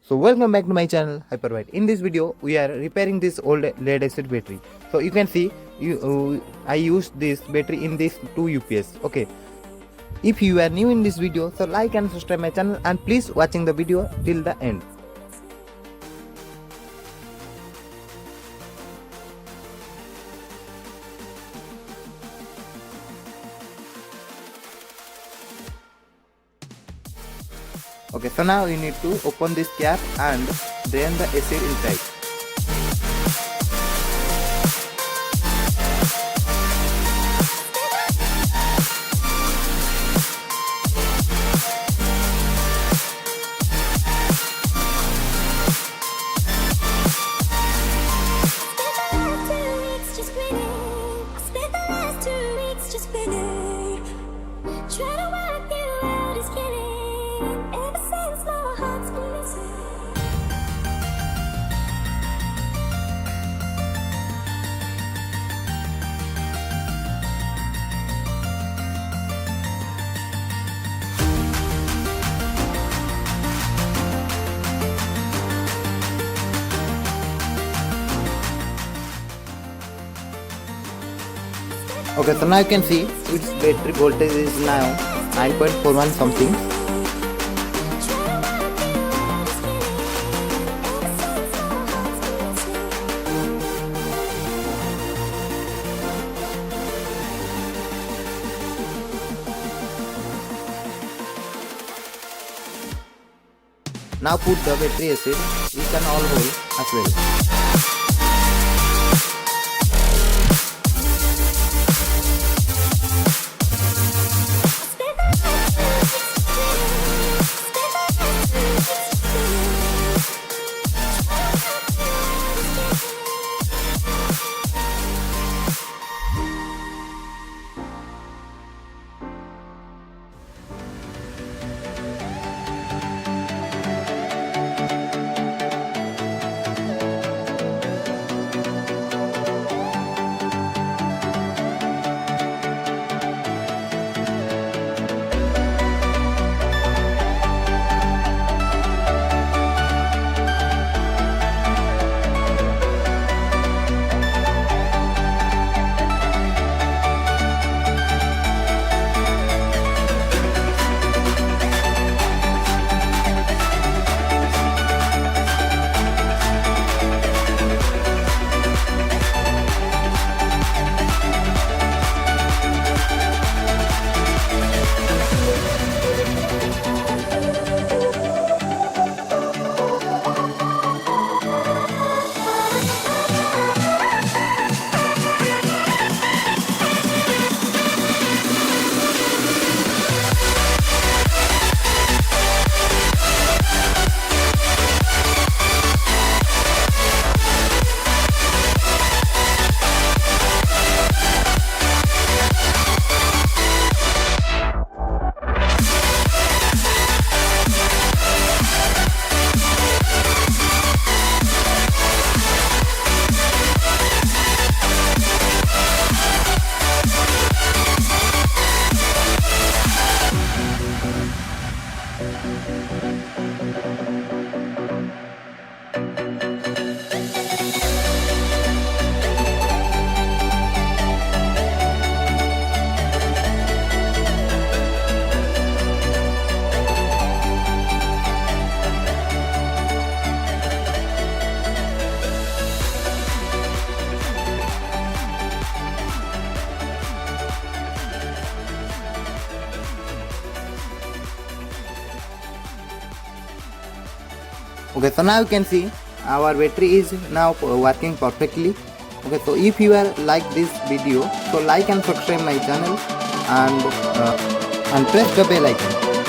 So welcome back to my channel Hyperwhite. In this video we are repairing this old lead acid battery. So you can see I used this battery in this 2 UPS. Okay. If you are new in this video, so like and subscribe my channel and please watching the video till the end. Okay, so now you need to open this cap and drain the acid inside. Okay, so now you can see its battery voltage is now 9.41 something. Now put the battery acid, you can all hold as well. Okay, so now you can see our battery is now working perfectly. Okay, so if you are like this video, so like and subscribe my channel and press the bell icon.